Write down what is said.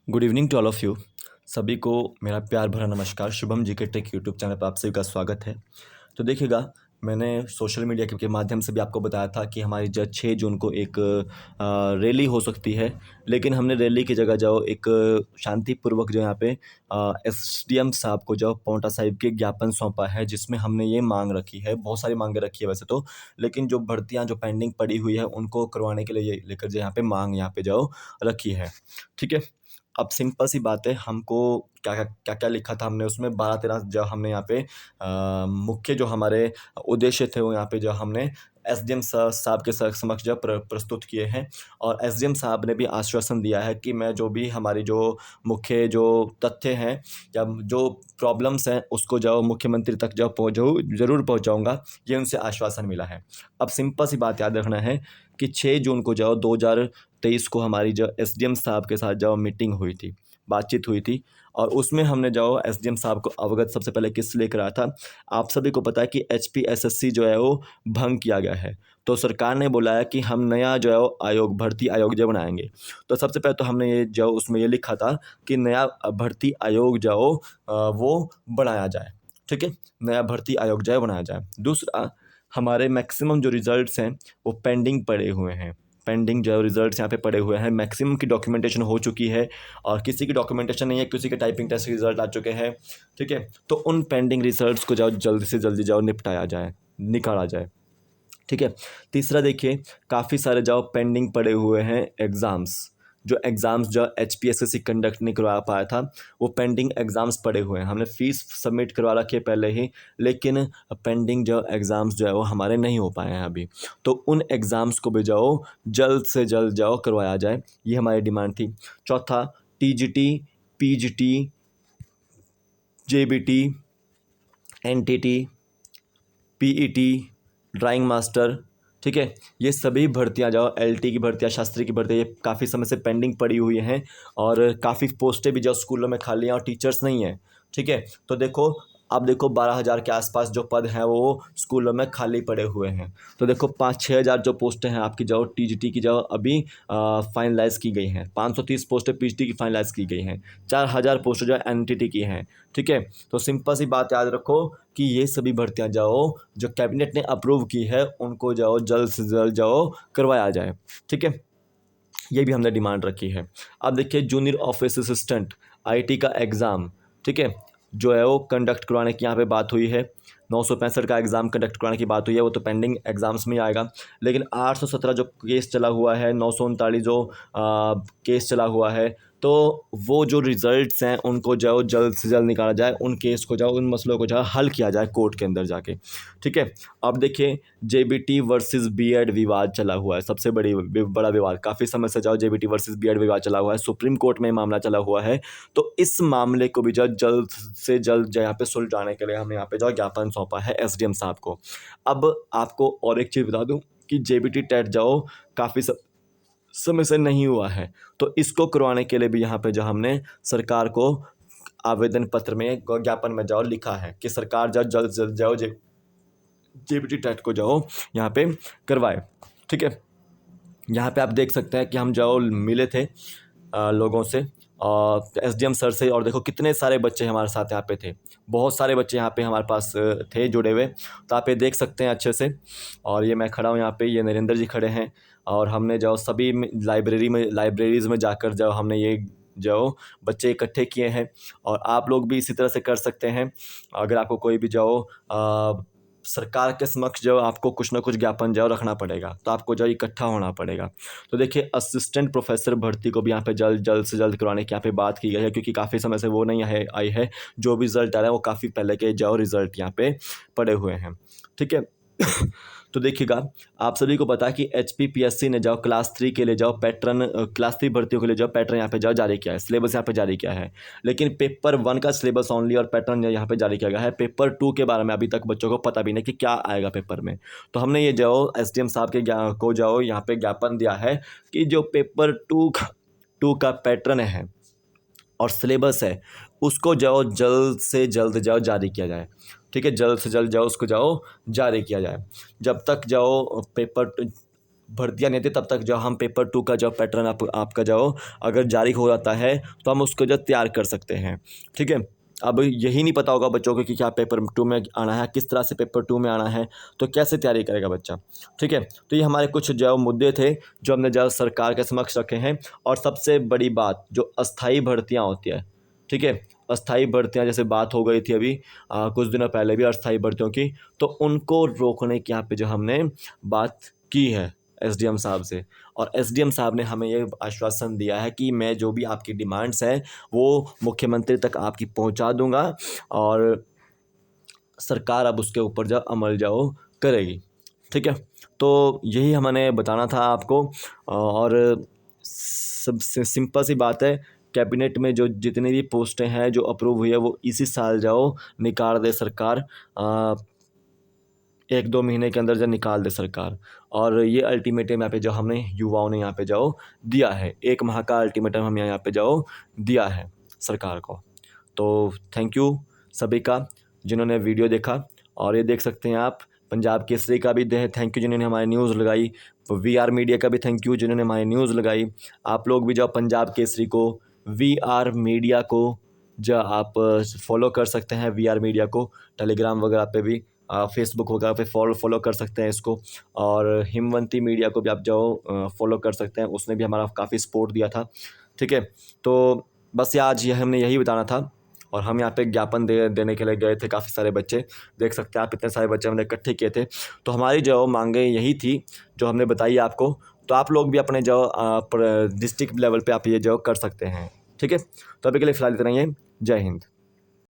Good evening to all of you. सभी को मेरा प्यार भरा नमस्कार। शुभम जी के टेक यूट्यूब चैनल पर आप सभी का स्वागत है। तो देखिएगा, मैंने सोशल मीडिया के माध्यम से भी आपको बताया था कि हमारी जो 6 जून को एक रैली हो सकती है, लेकिन हमने रैली की जगह जो एक शांतिपूर्वक जो यहाँ पे एसडीएम साहब को जो पांवटा साहिब के ज्ञापन सौंपा है, जिसमें हमने ये मांग रखी है, बहुत सारी मांगें रखी है वैसे तो, लेकिन जो भर्तियाँ जो पेंडिंग पड़ी हुई है उनको करवाने के लिए ये लेकर जो यहाँ पे मांग यहाँ पे जो रखी है। ठीक है। अब सिंपल सी बात है, हमको क्या-क्या लिखा था हमने उसमें 12-13 जो हमने यहाँ पे मुख्य जो हमारे उद्देश्य थे वो यहाँ पे जो हमने एसडीएम साहब के समक्ष जो प्रस्तुत किए हैं। और एसडीएम साहब ने भी आश्वासन दिया है कि मैं जो भी हमारी जो मुख्य जो तथ्य हैं या जो प्रॉब्लम्स हैं उसको जो मुख्यमंत्री तक जो ज़रूर पहुँचाऊँगा, ये उनसे आश्वासन मिला है। अब सिंपल सी बात याद रखना है कि 6 जून को जो 2023 को हमारी जो एसडीएम साहब के साथ जो मीटिंग हुई थी, बातचीत हुई थी, और उसमें हमने जो एसडीएम साहब को अवगत सबसे पहले किससे लेकर आया था। आप सभी को पता है कि एचपीएसएससी जो है वो भंग किया गया है, तो सरकार ने बोला है कि हम नया जो है वो आयोग, भर्ती आयोग जो बनाएंगे। तो सबसे पहले तो हमने ये जो उसमें ये लिखा था कि नया भर्ती आयोग जो वो बनाया जाए। ठीक है, नया भर्ती आयोग जो है बनाया जाए। दूसरा, हमारे मैक्सिमम जो रिजल्ट्स हैं वो पेंडिंग पड़े हुए हैं। पेंडिंग जो रिजल्ट्स यहाँ पे पड़े हुए हैं, मैक्सिमम की डॉक्यूमेंटेशन हो चुकी है और किसी की डॉक्यूमेंटेशन नहीं है, किसी के टाइपिंग टेस्ट रिजल्ट आ चुके हैं। ठीक है, तो उन पेंडिंग रिजल्ट्स को जाओ जल्दी से जल्दी जाओ निपटाया जाए, निकाला जाए। ठीक है। तीसरा देखिए, काफ़ी सारे जो पेंडिंग पड़े हुए हैं एग्ज़ाम्स, जो एग्ज़ाम्स जो एचपीएसएससी कंडक्ट नहीं करवा पाया था, वो पेंडिंग एग्ज़ाम्स पड़े हुए हैं। हमने फ़ीस सबमिट करवा रखी है पहले ही, लेकिन पेंडिंग जो एग्ज़ाम्स जो है वो हमारे नहीं हो पाए हैं अभी। तो उन एग्ज़ाम्स को भी जाओ जल्द से जल्द जाओ करवाया जाए, ये हमारी डिमांड थी। चौथा, TGT, PGT, JBT, NTT, PET, drawing master, ठीक है, ये सभी भर्तियाँ जो एलटी की भर्तियाँ, शास्त्री की भर्तियाँ, ये काफ़ी समय से पेंडिंग पड़ी हुई हैं और काफ़ी पोस्टें भी जो स्कूलों में खाली हैं और टीचर्स नहीं हैं। ठीक है, तो देखो, अब देखो 12,000 के आसपास जो पद हैं वो स्कूलों में खाली पड़े हुए हैं। तो देखो 5-6 हज़ार जो पोस्टें हैं आपकी जो टीजीटी की जो अभी फाइनलाइज़ की गई हैं, 530 पोस्टें पीजीटी की फाइनलाइज़ की गई हैं, 4,000 पोस्टें जो एनटीटी की हैं। ठीक है, तो सिंपल सी बात याद रखो कि ये सभी भर्तियाँ जाओ जो कैबिनेट ने अप्रूव की है उनको जाओ जल्द से जल्द जाओ करवाया जाए। ठीक है, ये भी हमने डिमांड रखी है। अब देखिए, जूनियर ऑफिस असिस्टेंट आईटी का एग्ज़ाम, ठीक है, जो है वो कंडक्ट करवाने की यहाँ पे बात हुई है। 965 का एग्ज़ाम कंडक्ट करवाने की बात हुई है, वो तो पेंडिंग एग्ज़ाम्स में ही आएगा। लेकिन 817 जो केस चला हुआ है, 939 जो केस चला हुआ है, तो वो जो रिज़ल्ट्स हैं उनको जाओ जल्द से जल्द निकाला जाए, उन केस को जाओ, उन मसलों को जाओ हल किया जाए कोर्ट के अंदर जाके। ठीक है, अब देखिए, जेबीटी वर्सेस बीएड विवाद चला हुआ है, सबसे बड़ा विवाद। काफ़ी समय से जाओ जेबीटी वर्सेस बीएड विवाद चला हुआ है, सुप्रीम कोर्ट में मामला चला हुआ है। तो इस मामले को भी जो जल्द से जल्द जो यहाँ पे सुलझाने के लिए हमने यहाँ पे जो ज्ञापन सौंपा है एसडीएम साहब को। अब आपको और एक चीज़ बता दूँ कि जेबीटी टेट जाओ काफ़ी समय से नहीं हुआ है, तो इसको करवाने के लिए भी यहाँ पे जो हमने सरकार को आवेदन पत्र में, ज्ञापन में जाओ लिखा है कि सरकार जल्द जल्द जल्द जाओ जेबीटी टेट को जाओ यहाँ पे करवाए। ठीक है, यहाँ पे आप देख सकते हैं कि हम जाओ मिले थे लोगों से और एसडीएम सर से, और देखो कितने सारे बच्चे हमारे साथ यहाँ पे थे, बहुत सारे बच्चे यहाँ पे हमारे पास थे जुड़े हुए। तो आप ये देख सकते हैं अच्छे से। और ये मैं खड़ा हूँ यहाँ पे, ये नरेंद्र जी खड़े हैं, और हमने जो सभी लाइब्रेरीज़ में जाकर जो हमने ये जो बच्चे इकट्ठे किए हैं, और आप लोग भी इसी तरह से कर सकते हैं। अगर आपको कोई भी जो सरकार के समक्ष जो आपको कुछ ना कुछ ज्ञापन जो रखना पड़ेगा, तो आपको जो इकट्ठा होना पड़ेगा। तो देखिए, असिस्टेंट प्रोफेसर भर्ती को भी यहाँ पे जल्द से जल्द करवाने की यहाँ पे बात की गई है, क्योंकि काफ़ी समय से वो नहीं आई है। जो भी रिज़ल्ट आ रहा है वो काफ़ी पहले के जो रिज़ल्ट यहाँ पे पड़े हुए हैं। ठीक है। तो देखिएगा, आप सभी को पता है कि एचपीपीएससी ने जाओ क्लास 3 के लिए जाओ पैटर्न, क्लास 3 भर्तियों के लिए जाओ पैटर्न यहाँ पे जाओ जारी किया है, सिलेबस यहाँ पे जारी किया है। लेकिन पेपर 1 का सिलेबस ओनली और पैटर्न यहाँ पे जारी किया गया है। पेपर 2 के बारे में अभी तक बच्चों को पता भी नहीं कि क्या आएगा पेपर में। तो हमने ये जाओ एसडीएम साहब के को जाओ यहाँ पे ज्ञापन दिया है कि जो पेपर 2 का पैटर्न है और सिलेबस है, उसको जाओ जल्द से जल्द जाओ जारी किया जाए। ठीक है, जल्द से जल्द जाओ उसको जाओ जारी किया जाए। जब तक जाओ भर्तियाँ नहीं आती तब तक जो हम पेपर 2 का जो पैटर्न आपका जो अगर जारी हो जाता है तो हम उसको जो तैयार कर सकते हैं, ठीक है। अब यही नहीं पता होगा बच्चों को कि क्या पेपर 2 में आना है, किस तरह से पेपर 2 में आना है, तो कैसे तैयारी करेगा बच्चा, ठीक है। तो ये हमारे कुछ जो मुद्दे थे जो हमने जो सरकार के समक्ष रखे हैं। और सबसे बड़ी बात जो अस्थाई भर्तियाँ होती है, ठीक है, अस्थाई भर्तियाँ जैसे बात हो गई थी अभी कुछ दिनों पहले भी अस्थाई भर्तियों की, तो उनको रोकने की यहाँ पे जो हमने बात की है एसडीएम साहब से। और एसडीएम साहब ने हमें ये आश्वासन दिया है कि मैं जो भी आपकी डिमांड्स हैं वो मुख्यमंत्री तक आपकी पहुंचा दूंगा और सरकार अब उसके ऊपर जो अमल जाओ करेगी, ठीक है। तो यही हमने बताना था आपको। और सबसे सिंपल सी बात है, कैबिनेट में जो जितनी भी पोस्टें हैं जो अप्रूव हुई है वो इसी साल जाओ निकाल दे सरकार, 1-2 महीने के अंदर जो निकाल दे सरकार। और ये अल्टीमेटम यहाँ पे जो हमने युवाओं ने यहाँ पे जाओ दिया है, 1 माह का अल्टीमेटम हम यहाँ पे जाओ दिया है सरकार को। तो थैंक यू सभी का जिन्होंने वीडियो देखा। और ये देख सकते हैं आप पंजाब केसरी का भी थैंक यू जिन्होंने हमारी न्यूज़ लगाई, वीआर मीडिया का भी थैंक यू जिन्होंने हमारी न्यूज़ लगाई। आप लोग भी जाओ पंजाब केसरी को, वीआर मीडिया को जो आप फॉलो कर सकते हैं, वीआर मीडिया को टेलीग्राम वगैरह पे भी, फेसबुक वगैरह पे फॉलो कर सकते हैं इसको। और हिमवंती मीडिया को भी आप जाओ फॉलो कर सकते हैं, उसने भी हमारा काफ़ी सपोर्ट दिया था, ठीक है। तो बस आज ये हमने यही बताना था। और हम यहाँ पे ज्ञापन देने के लिए गए थे, काफ़ी सारे बच्चे देख सकते हैं आप, इतने सारे बच्चे हमने इकट्ठे किए थे। तो हमारी जो मांगें यही थी जो हमने बताई आपको। तो आप लोग भी अपने जो डिस्ट्रिक्ट लेवल पे आप ये जो कर सकते हैं, ठीक है। तो अभी के लिए फ़िलहाल इतना ही है। जय हिंद।